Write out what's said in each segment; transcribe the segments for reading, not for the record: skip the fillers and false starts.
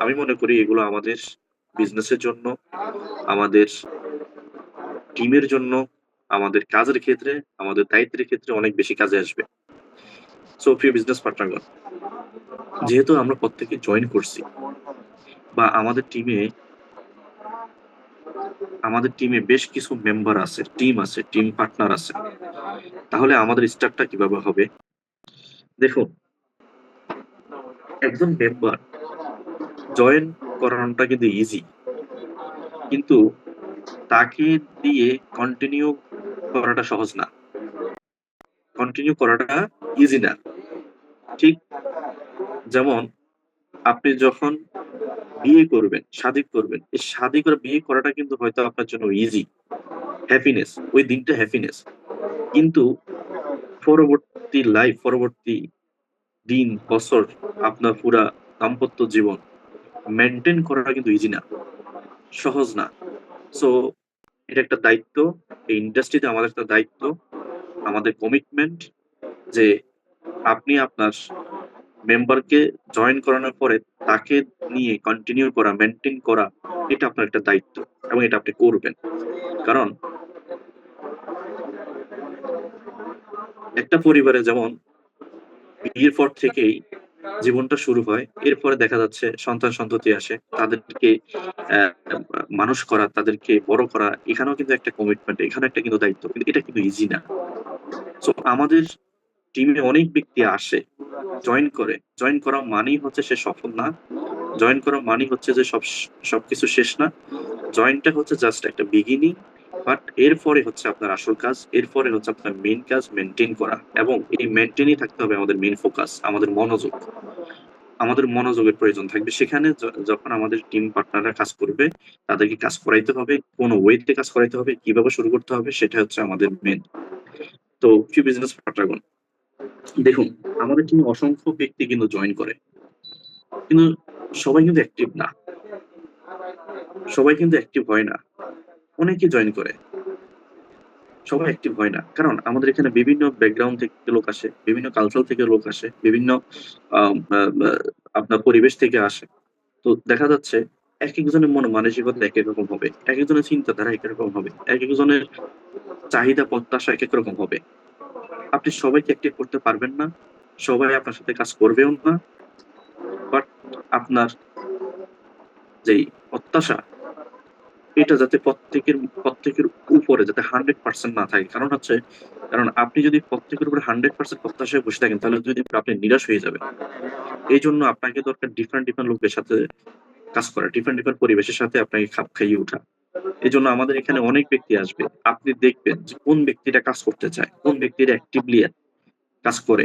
আমি মনে করি এগুলো আমাদের বিজনেসের জন্য, আমাদের টিমের জন্য, আমাদের কাজের ক্ষেত্রে, আমাদের দায়িত্বের ক্ষেত্রে অনেক বেশি কাজে আসবে। সো প্রিয় বিজনেস পার্টনারগণ, যেহেতু আমরা প্রত্যেকে জয়েন করছি বা আমাদের টিমে বেশ কিছু মেম্বার আছে, টিম পার্টনার আছে। তাহলে আমাদের স্টার্টটা কিভাবে হবে? দেখুন, একজন মেম্বার জয়েন করানোটা কিন্তু ইজি। কিন্তু তাকে দিয়ে কন্টিনিউ করাটা সহজ না। কন্টিনিউ করাটা ইজি না। ঠিক যেমন আপনি যখন বিয়ে করবেন, শাদী করবেন। এই শাদী করে বিয়ে করাটা কিন্তু হয়তো আপনার জন্য ইজি, হ্যাপিনেস। ওই দিনটা হ্যাপিনেস। কিন্তু পরবর্তী দিন, বছর আপনার পুরা দাম্পত্য জীবন মেইনটেইন করাটা কিন্তু ইজি না, সহজ না। সো এটা একটা দায়িত্ব। এই ইন্ডাস্ট্রিতে আমাদের একটা দায়িত্ব, আমাদের কমিটমেন্ট যে আপনি আপনার মেম্বারকে জয়েন করানোর পরে তাকে নিয়ে কন্টিনিউ করা, মেইনটেইন করা এটা আপনার একটা দায়িত্ব এবং এটা আপনি করবেন। কারণ একটা পরিবারে যেমন বিয়ের পর থেকেই জীবনটা শুরু হয়। এরপরে দেখা যাচ্ছে সন্তান-সন্ততি আসে। তাদেরকে অ্যা মানুষ করা, তাদেরকে বড় করা, এখানেও কিন্তু একটা কমিটমেন্ট, এখানেও একটা কিন্তু দায়িত্ব। কিন্তু এটা কিন্তু ইজি না। সো আমাদের টিমে অনেক ব্যক্তি আসে, জয়েন করে। জয়েন করা মানেই হচ্ছে সে সফল না। জয়েন করা মানেই হচ্ছে যে সবকিছু শেষ না। জয়েনটা হচ্ছে জাস্ট একটা বিগিনিং। বাট এরপরে হচ্ছে আপনার আসল কাজ। এরপরে হচ্ছে আপনার মেইন কাজ মেইনটেইন করা। এবং এই মেইনটেইনই থাকতে হবে আমাদের মেইন ফোকাস, আমাদের মনোযোগ। আমাদের মনোযোগের প্রয়োজন থাকবে। সেখানে যখন আমাদের টিম পার্টনাররা কাজ করবে, তাদেরকে কাজ করাইতে হবে। কোন ওয়েতে কাজ করাইতে হবে, কিভাবে শুরু করতে হবে সেটা হচ্ছে আমাদের মেইন। তো প্রিয় বিজনেস পার্টনারগণ, দেখুন আমাদের টিমে অসংখ্য ব্যক্তি কিন্তু জয়েন করে। কিন্তু সবাই কিন্তু অ্যাক্টিভ না। সবাই কিন্তু অ্যাক্টিভ হয় না। অনেকে জয়েন করে। সবাই অ্যাক্টিভ হয় না। কারণ আমাদের এখানে বিভিন্ন ব্যাকগ্রাউন্ড থেকে লোক আসে, বিভিন্ন কালচার থেকে লোক আসে, বিভিন্ন আম আ আ আপনার পরিবেশ থেকে আসে। তো দেখা যাচ্ছে একেকজনের মন মানসিকতা একেক রকম হবে। একেকজনের চিন্তাধারা একেক রকম হবে। একেকজনের চাহিদা প্রত্যাশা একেক রকম হবে। আপনি সবাইকে অ্যাক্টিভ করতে পারবেন না। সবাই আপনার সাথে কাজ করবেও না। বাট আপনার যেই প্রত্যাশা এটা যাতে প্রত্যেকের উপরে যাতে 100% না থাকে। কারণ আপনি যদি প্রত্যেকের উপরে 100% প্রত্যাশায় বসে থাকেন তাহলে যদি আপনি নিরাশ হয়ে যাবেন। এইজন্য আপনাকে দরকার ডিফারেন্ট লোকের সাথে কাজ করা। ডিফারেন্ট পরিবেশের সাথে আপনাকে খাপ খাইয়ে ওঠা। এজন্য আমাদের এখানে অনেক ব্যক্তি আসবে। আপনি দেখবেন যে কোন ব্যক্তিটা কাজ করতে চায়, কোন ব্যক্তিটা অ্যাক্টিভলি কাজ করে।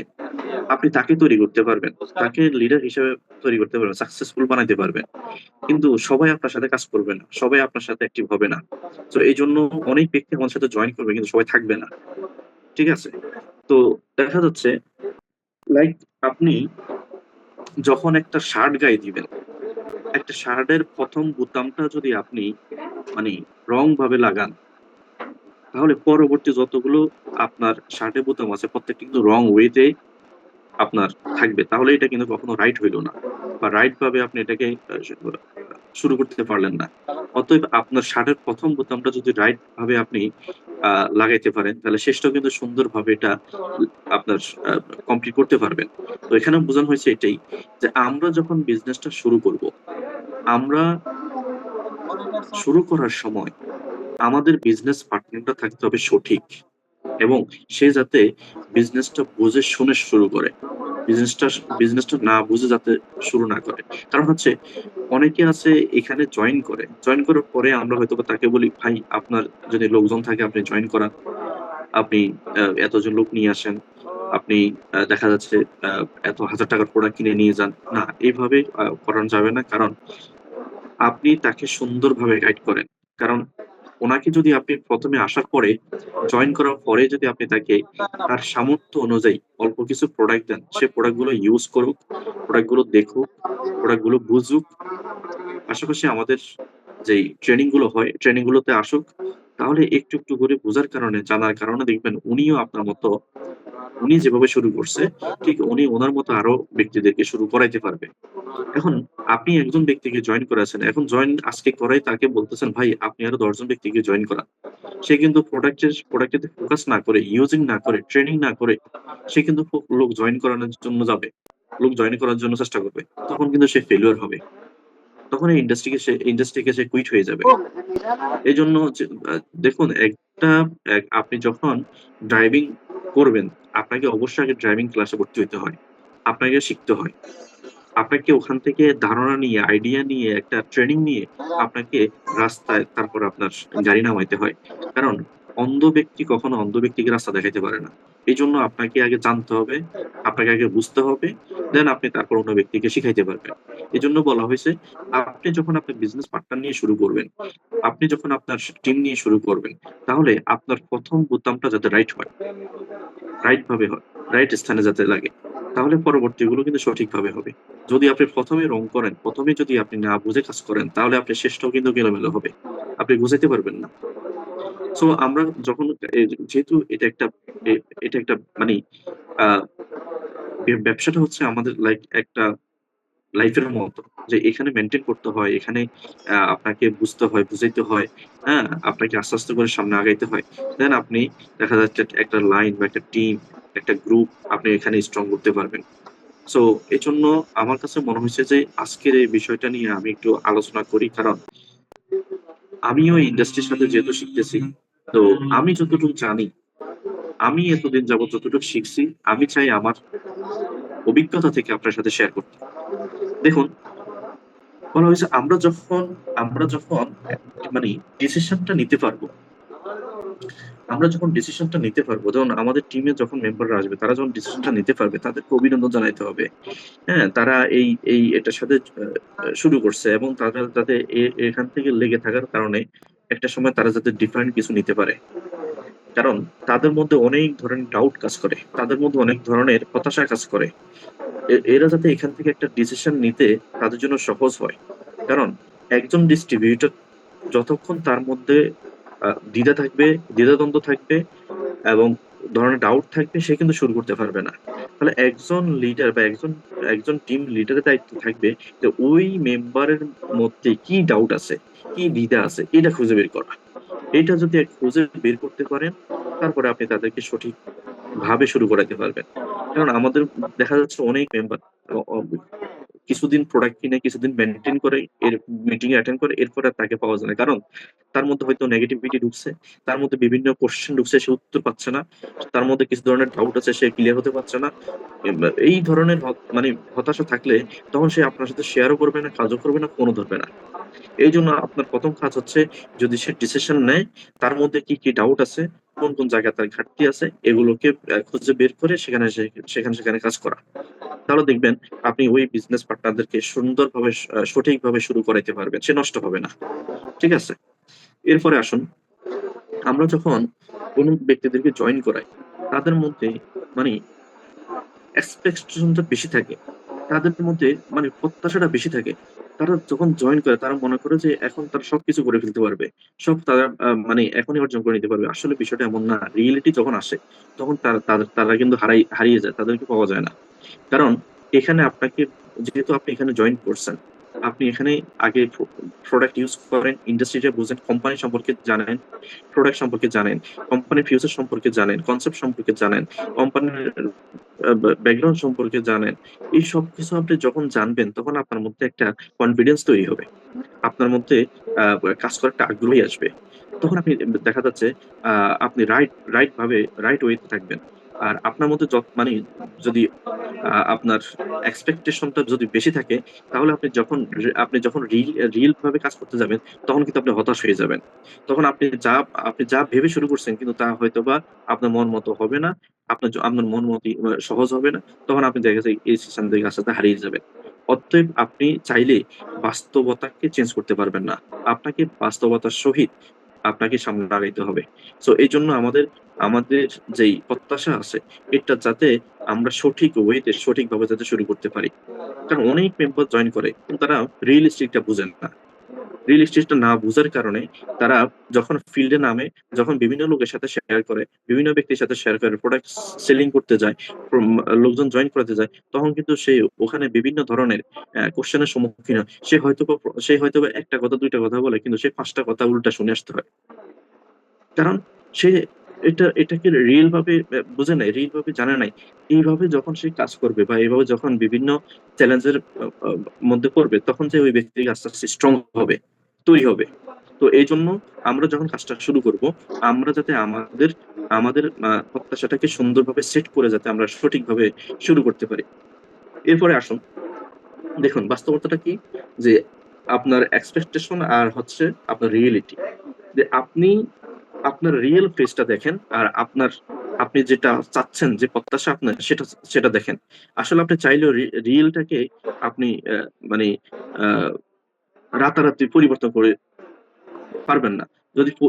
আপনি তাকে তৈরি করতে পারবেন। তাকে লিডার হিসেবে তৈরি করতে পারবেন, সাকসেসফুল বানাইতে পারবেন। কিন্তু সবাই আপনার সাথে কাজ করবে না। সবাই আপনার সাথে অ্যাক্টিভ হবে না। সো এইজন্য অনেক ব্যক্তি আমাদের সাথে জয়েন করবে কিন্তু সবাই থাকবে না। ঠিক আছে? তো দেখা যাচ্ছে লাইক আপনি যখন একটা শার্ট গায়ে দিবেন, একটা শার্টের ১ম বোতামটা যদি আপনি মানে রং ভাবে লাগান, তাহলে পরবর্তী যতগুলো আপনার শার্টের বোতাম আছে প্রত্যেকটা কিন্তু রং ওয়েতে আপনার থাকবে। তাহলে এটা কিন্তু কখনো রাইট হইল না। বা রাইট ভাবে আপনি এটাকে শুরু করতে পারলেন না। অতএব আপনার শার্টের ১ম বোতামটা যদি রাইট ভাবে আপনি আ লাগাইতে পারেন, তাহলে শেষটাও কিন্তু সুন্দরভাবে এটা উ আপনার আ কমপ্লিট করতে পারবেন। তো এখানে বোঝানো হয়েছে এটাই যে আমরা যখন বিজনেসটা শুরু করব, আমরা শুরু করার সময় আমাদের বিজনেস পার্টনারটা থাকতে হবে সঠিক এবং সে যাতে বিজনেসটা বুঝে শুনে শুরু করে। বিজনেসটা বিজনেসটা না বুঝে যাতে শুরু না করে। কারণ হচ্ছে অনেকে আছে এখানে জয়েন করে। জয়েন করার পরে আমরা হয়তোবা তাকে বলি, "ভাই আপনার যদি লোকজন থাকে আপনি জয়েন করান। আপনি এতজন লোক নিয়ে আসেন। আপনি দেখা যাচ্ছে আ এত হাজার টাকার প্রোডাক্ট কিনে নিয়ে যান।" না, এভাবে করানো যাবে না। কারণ আপনি তাকে সুন্দরভাবে গাইড করেন। কারণ উনাকে যদি আপনি ১ম এ আসার পরে, জয়েন করার পরে যদি আপনি তাকে তার সামর্থ্য অনুযায়ী অল্প কিছু প্রোডাক্ট দেন, সে প্রোডাক্ট গুলো ইউজ করুক, প্রোডাক্ট গুলো দেখুক, প্রোডাক্ট গুলো বুঝুক। পাশাপাশি আমাদের যেই ট্রেনিং গুলো হয়, ট্রেনিং গুলোতে আসুক। তাহলে একটু করে বোঝার কারণে, জানার কারণে দেখবেন উনিও আপনার মতো উনি যেভাবে শুরু করছে, ঠিক উনি উনার মতো আরো ব্যক্তিদেরকে শুরু করাইতে পারবে। এখন আপনি একজন ব্যক্তিকে জয়েন করাচ্ছেন। এখন জয়েন আজকে করাই তাকে বলতেছেন, "ভাই আপনি আরো ১০ জন ব্যক্তিকে জয়েন করান।" সে কিন্তু প্রোডাক্ট এ ফোকাস না করে, ইউজিং না করে, ট্রেনিং না করে সে কিন্তু লোক জয়েন করানোর জন্য যাবে। লোক জয়েন করার জন্য চেষ্টা করবে। তখন কিন্তু সে ফেইলিউর হবে। তখন এই ইন্ডাস্ট্রি থেকে সে কুইট হয়ে যাবে। এজন্য যে দেখুন আপনি যখন ড্রাইভিং করবেন, আপনাকে অবশ্যই আগে ড্রাইভিং ক্লাসে ভর্তি হইতে হয়। আপনাকে শিখতে হয়। আপনাকে ওখান থেকে ধারণা নিয়ে, আইডিয়া নিয়ে, একটা ট্রেনিং নিয়ে আপনাকে রাস্তায় তারপর আপনার গাড়ি নামাইতে হয়। কারণ অন্ধ ব্যক্তি কখনো অন্ধ ব্যক্তিকে রাস্তা দেখাইতে পারে না। এজন্য আপনাকে আগে জানতে হবে, আপনাকে আগে বুঝতে হবে, দেন আপনি তারপর অন্য ব্যক্তিকে শিখাইতে পারবেন। এজন্য বলা হইছে, আপনি যখন আপনার বিজনেস পার্টনার নিয়ে শুরু করবেন, আপনি যখন আপনার টিম নিয়ে শুরু করবেন, তাহলে আপনার ১ম বোতামটা যাতে রাইট হয়, রাইট ভাবে হয়, রাইট স্থানে যাতে লাগে। তাহলে পরবর্তীগুলো কিন্তু সঠিকভাবে হবে। যদি আপনি ১ম এ রং করেন, ১ম এ যদি আপনি না বুঝে কাজ করেন, তাহলে আপনার শেষটাও কিন্তু এলোমেলো হবে। আপনি গুছাইতে পারবেন না। সো আমরা যখন যেহেতু এ এটা একটা মানি আ ব্যবসাটা হচ্ছে আমাদের একটা লাইফের মতো। যে এখানে মেইনটেইন করতে হয়, এখানে আপনাকে বুঝতে হয়, বুঝাইতে হয়, হ্যাঁ? আপনাকে আস্তে, আস্তে করে সামনে আগাইতে হয়। দেন আপনি দেখা যাচ্ছে একটা লাইন বা একটা টিম, একটা গ্রুপ আপনি এখানে স্ট্রং করতে পারবেন। সো এজন্য আমার কাছে মনে হইছে যে আজকের এই বিষয়টা নিয়ে আমি একটু আলোচনা করি। কারণ আমিও এই ইন্ডাস্ট্রির সাথে যেহেতু শিখতেছি, তো আমি যতটুকু জানি, আমি এতদিন যাবৎ যতটুকু শিখছি, আমি চাই আমার অভিজ্ঞতা থেকে আপনার সাথে শেয়ার করতে। দেখুন, বলা হয়েছে আমরা যখন মানে ডিসিশনটা নিতে পারবো, আমরা যখন ডিসিশনটা নিতে পারবো, যেমন আমাদের টিমে যখন মেম্বাররা আসবে, তারা যখন ডিসিশনটা নিতে পারবে, তাদেরকে অভিনন্দন জানাইতে হবে। হ্যাঁ? তারা এটার সাথে শুরু করছে এবং তারা যাতে এখান থেকে লেগে থাকার কারণে একটা সময় তারা যাতে ডিফারেন্ট কিছু নিতে পারে। কারণ তাদের মধ্যে অনেক ধরনের ডাউট কাজ করে। তাদের মধ্যে অনেক ধরনের হতাশা কাজ করে। এরা যাতে এখান থেকে একটা ডিসিশন নিতে তাদের জন্য সহজ হয়। কারণ একজন ডিস্ট্রিবিউটর যতক্ষণ তার মধ্যে দ্বিধা থাকবে, দ্বিধাদ্বন্দ্ব থাকবে এবং ধরনের ডাউট থাকবে সে কিন্তু শুরু করতে পারবে না। তাহলে একজন লিডার বা একজন টিম লিডারের দায়িত্ব থাকবে যে ওই মেম্বারের মধ্যে কি ডাউট আছে, কি দ্বিধা আছে এটা খুঁজে বের করা। এটা যদি খুঁজে বের করতে পারেন, তারপরে আপনি তাদেরকে সঠিকভাবে শুরু করাইতে পারবেন। কারণ আমাদের দেখা যাচ্ছে অনেক মেম্বার অ অ কিছুদিন প্রোডাক্ট কিনে, কিছুদিন মেইনটেইন করে, মিটিং এ অ্যাটেন্ড করে, এরপরে আর তাকে পাওয়া যায় না। কারণ তার মধ্যে হয়তো নেগেটিভিটি ঢুকছে। তার মধ্যে বিভিন্ন কোয়েশ্চেন ঢুকছে, সে উত্তর পাচ্ছে না। তার মধ্যে কিছু ধরনের ডাউট আছে, সে ক্লিয়ার হতে পারছে না। এই ধরনের মানে হতাশা থাকলে তখন সে আপনার সাথে শেয়ারও করবে না, কাজও করবে না, ফোনও ধরবে না। এইজন্য আপনার ১ম কাজ হচ্ছে যদি সে ডিসিশন নেয়, তার মধ্যে কি, কি ডাউট আছে, কোন জায়গায় তার ঘাটতি আছে, এগুলোকে খুঁজে বের করে সেখানে কাজ করা। তাহলে দেখবেন আপনি ওই বিজনেস পার্টনারদেরকে সুন্দরভাবে সঠিকভাবে শুরু করাইতে পারবেন। সে নষ্ট হবে না। ঠিক আছে? এরপরে আসুন, আমরা যখন কোন ব্যক্তিদেরকে জয়েন করাই, তাদের মধ্যে মানে এক্সপেকটেশন টা বেশি থাকে। তাদের মধ্যে মানে প্রত্যাশাটা বেশি থাকে। তারা যখন জয়েন করে তারা মনে করে যে এখন তারা সবকিছু করে ফেলতে পারবে। সব তারা মানে এখনই অর্জন করে নিতে পারবে। আসলে বিষয়টা এমন না। রিয়েলিটি যখন আসে তখন তারা কিন্তু হারিয়ে যায়। তাদেরকে পাওয়া যায় না। কারণ এখানে যেহেতু আপনি এখানে জয়েন করছেন, আপনি এখানে আগে প্রোডাক্ট ইউস করেন, ইন্ডাস্ট্রিটা বুঝেন, কোম্পানি সম্পর্কে জানেন, প্রোডাক্ট সম্পর্কে জানেন, কোম্পানির ফিউচার সম্পর্কে জানেন, কনসেপ্ট সম্পর্কে জানেন, কোম্পানির ব্যাকগ্রাউন্ড সম্পর্কে জানেন। এই সবকিছু আপনি যখন জানবেন তখন আপনার মধ্যে একটা কনফিডেন্স তৈরি হবে। আপনার মধ্যে আ কাজ করার একটা আগ্রহী আসবে। তখন আপনি দেখা যাচ্ছে আ আপনি রাইট ভাবে রাইট ওয়ে তে থাকবেন। আর আপনার মধ্যে মানে যদি আপনার এক্সপেকটেশন টা যদি বেশি থাকে, তাহলে আপনি যখন রিল ভাবে কাজ করতে যাবেন, তখন কিন্তু আপনি হতাশ হয়ে যাবেন। তখন আপনি যা ভেবে শুরু করছেন কিন্তু তা হয়তোবা আপনার মন মতো হবে না। আপনার মন মতই সহজ হবে না। তখন আপনি দেখা যায় এই সেশন থেকে আস্তে, আস্তে হারিয়ে যাবেন। অতএব আপনি চাইলে বাস্তবতাকে চেঞ্জ করতে পারবেন না। আপনাকে বাস্তবতার সহিত সামনে আগাইতে হবে। সো এজন্য আমাদের যেই প্রত্যাশা আছে, এটা যাতে আমরা সঠিক ওয়েতে সঠিকভাবে যাতে শুরু করতে পারি। কারণ অনেক মেম্বার জয়েন করে কিন্তু তারা রিয়ালিস্টিক টা বুঝেন না। রিয়েল এস্টেটটা না বুঝার কারণে তারা যখন ফিল্ডে নামে, যখন বিভিন্ন লোকের সাথে শেয়ার করে, বিভিন্ন ব্যক্তির সাথে শেয়ার করে, প্রোডাক্ট সেলিং করতে যায়, প্রম লোকজন জয়েন করাতে যায়, তখন কিন্তু সে ওখানে বিভিন্ন ধরনের কোয়েশ্চেন এর সম্মুখীন হয়। সে হয়তোবা ১ টা কথা ২ টা কথা বলে কিন্তু সে ৫ টা কথা উল্টা শুনে আসতে হয়। কারণ সে এটাকে রিয়াল ভাবে বুঝে নাই, রিয়াল ভাবে জানে নাই। এইভাবে যখন সে কাজ করবে বা এভাবে যখন বিভিন্ন চ্যালেঞ্জের আ আ মধ্যে পড়বে তখন যে ওই ব্যক্তি আস্তে, আস্তে স্ট্রং হবে, তৈরি হবে। তো এইজন্য আমরা যখন কাজটা শুরু করব, আমরা যাতে আমাদের প্রত্যাশাটাকে সুন্দরভাবে সেট করে যাতে আমরা সঠিকভাবে শুরু করতে পারি। এরপরে আসুন, দেখুন বাস্তবতাটা কি? যে আপনার এক্সপেকটেশন আর হচ্ছে আপনার রিয়েলিটি। যে আপনি আপনার রিয়াল ফেসটা দেখেন আর আপনি যেটা চাচ্ছেন যে প্রত্যাশা আপনার সেটা দেখেন। আসলে আপনি চাইলেও রিয়ালটাকে আপনি মানে আ রাতারাতি পরিবর্তন করে পারবেন না। যদি প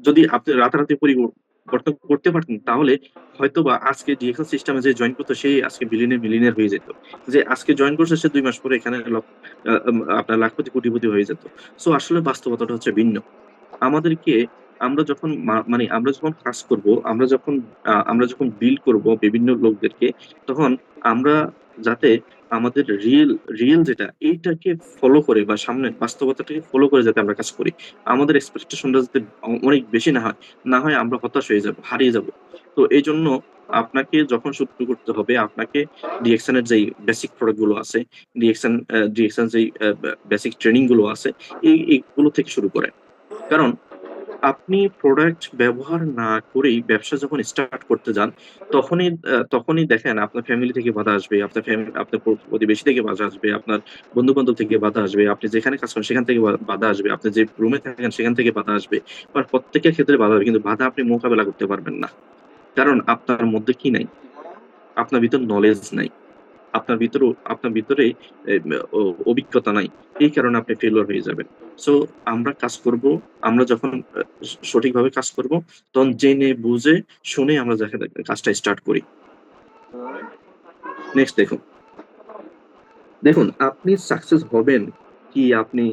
যদি আপনি রাতারাতি পরিবর্তন করতে পারতেন তাহলে হয়তোবা আজকে ডিএক্সএল সিস্টেমে যে জয়েন করতো সেই আজকে বিলিয়নিয়ার হয়ে যেত। যে আজকে জয়েন করছে সে ২ মাস পরে এখানে আ আম আপনার লাখপতি কোটিপতি হয়ে যেত। সো আসলে বাস্তবতাটা হচ্ছে ভিন্ন। আমাদেরকে আমরা যখন কাজ করব, আমরা যখন বিল্ড করব বিভিন্ন লোকদেরকে, তখন আমরা যাতে আমাদের রিয়াল যেটা এইটাকে ফলো করে বা সামনের বাস্তবতাটাকে ফলো করে যাতে আমরা কাজ করি। আমাদের এক্সপেকটেশন টা যাতে অনেক বেশি না হয় আমরা হতাশ হয়ে যাব, হারিয়ে যাব। তো এইজন্য আপনাকে যখন শুরু করতে হবে, আপনাকে ডিএকশন এর যেই বেসিক প্রোডাক্ট গুলো আছে, ডিএকশন যেই বেসিক ট্রেনিং গুলো আছে, এইগুলো থেকে শুরু করেন। কারণ আপনি প্রোডাক্ট ব্যবহার না করেই ব্যবসা যখন স্টার্ট করতে যান, তখনই দেখেন আপনার ফ্যামিলি থেকে বাধা আসবে, আপনার প্রতিবেশী থেকে বাধা আসবে, আপনার বন্ধু-বান্ধব থেকে বাধা আসবে, আপনি যেখানে কাজ করেন সেখান থেকে বাধা আসবে, আপনি যে রুমে থাকেন সেখান থেকে বাধা আসবে। প্রত্যেকের ক্ষেত্রে বাধা হবে কিন্তু বাধা আপনি মোকাবেলা করতে পারবেন না। কারণ আপনার মধ্যে কি নাই? আপনার ভিতর নলেজ নাই। আপনার ভিতরে এ অ অভিজ্ঞতা নাই। এই কারণে আপনি ফেইলিউর হয়ে যাবেন। সো আমরা কাজ করব, আমরা যখন সঠিকভাবে কাজ করব, তখন জেনে বুঝে শুনে আমরা কাজটা স্টার্ট করি। নেক্সট দেখুন আপনি সাকসেস হবেন কি আপনি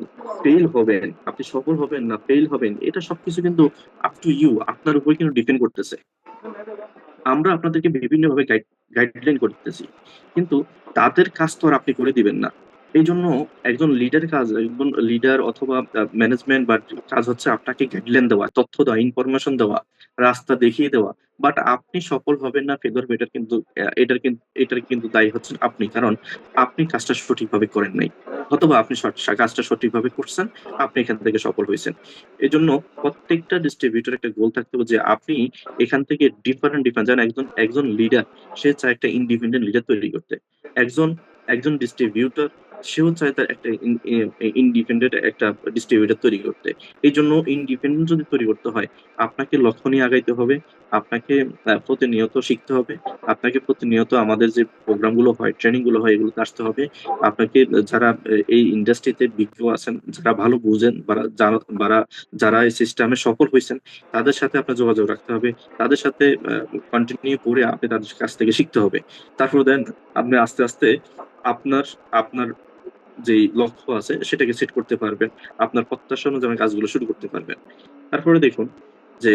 ফেইল হবেন, আপনি সফল হবেন না ফেইল হবেন, এটা সবকিছু কিন্তু আপ টু ইউ আপনার উপরে কিন্তু ডিপেন্ড করতেছে। আমরা আপনাদেরকে বিভিন্নভাবে গাইডলাইন করতেছি। কিন্তু তাদের কাজ তো আর আপনি করে দিবেন না। এইজন্য একজন লিডার অথবা ম্যানেজমেন্ট বা কাজ হচ্ছে আপনাকে গাইডলাইন দেওয়া, তথ্য দেওয়া, ইনফরমেশন দেওয়া, রাস্তা দেখিয়ে দেওয়া। বাট আপনি সফল হবেন না ফেইলিউর হবেন এটার কিন্তু দায়ী হচ্ছেন আপনি। কারণ আপনি কাজটা সঠিকভাবে করেন নাই। অথবা আপনি কাজটা সঠিকভাবে করছেন, আপনি এখান থেকে সফল হইছেন। এজন্য প্রত্যেকটা ডিস্ট্রিবিউটর একটা গোল থাকতে হবে যে আপনি এখান থেকে ডিফারেন্ট যেমন একজন লিডার সে চায় একটা ইন্ডিপেন্ডেন্ট লিডার তৈরি করতে। একজন একজন ডিস্ট্রিবিউটর সেও চায় তার একটা ইন্ডিপেন্ডেন্ট একটা ডিস্ট্রিবিউটর তৈরি করতে। এইজন্য ইন্ডিপেন্ডেন্ট যদি তৈরি করতে হয়, আপনাকে লক্ষ্য নিয়ে আগাইতে হবে। আপনাকে প্রতিনিয়ত শিখতে হবে। আপনাকে প্রতিনিয়ত আমাদের যে প্রোগ্রাম গুলো হয়, ট্রেনিং গুলো হয় এগুলোতে আসতে হবে। আপনাকে যারা এই ইন্ডাস্ট্রিতে বিজ্ঞ আছেন, যারা ভালো বুঝেন, যারা এই সিস্টেমে সফল হইছেন তাদের সাথে আপনার যোগাযোগ রাখতে হবে। তাদের সাথে কন্টিনিউ করে আপনি তাদের কাছ থেকে শিখতে হবে। তারপরে দেন আপনি আস্তে, আস্তে আপনার আপনার যেই লক্ষ্য আছে সেটাকে সেট করতে পারবেন। আপনার প্রত্যাশা অনুযায়ী কাজগুলো শুরু করতে পারবেন। তারপরে দেখুন যে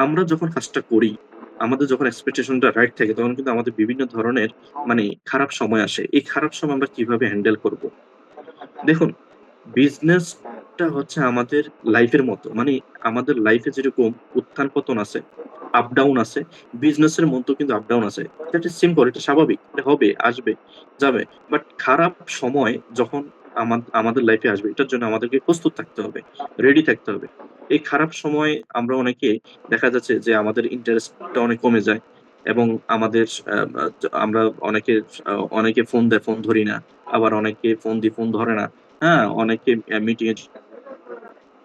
আমরা যখন কাজটা করি, আমাদের যখন এক্সপেকটেশন টা রাইট থাকে তখন কিন্তু আমাদের বিভিন্ন ধরনের মানে খারাপ সময় আসে। এই খারাপ সময় আমরা কিভাবে হ্যান্ডেল করব? দেখুন, বিজনেসটা হচ্ছে আমাদের লাইফের মতো। মানে আমাদের লাইফে যেরকম উত্থান-পতন আছে, আপ ডাউন আছে, বিজনেসের মধ্যেও কিন্তু আপ ডাউন আছে। দ্যাট ইস সিম্পল এটা স্বাভাবিক। এটা হবে, আসবে, যাবে। বাট খারাপ সময় যখন আমাদের লাইফে আসবে এটার জন্য আমাদেরকে প্রস্তুত থাকতে হবে, রেডি থাকতে হবে। এই খারাপ সময়ে আমরা অনেকে দেখা যাচ্ছে যে আমাদের ইন্টারেস্টটা অনেক কমে যায় এবং আমাদের আ আ আমরা অনেকে ফোন দেয়, ফোন ধরি না। আবার অনেকে ফোন দিই, ফোন ধরে না। হ্যাঁ? অনেকে মিটিং এর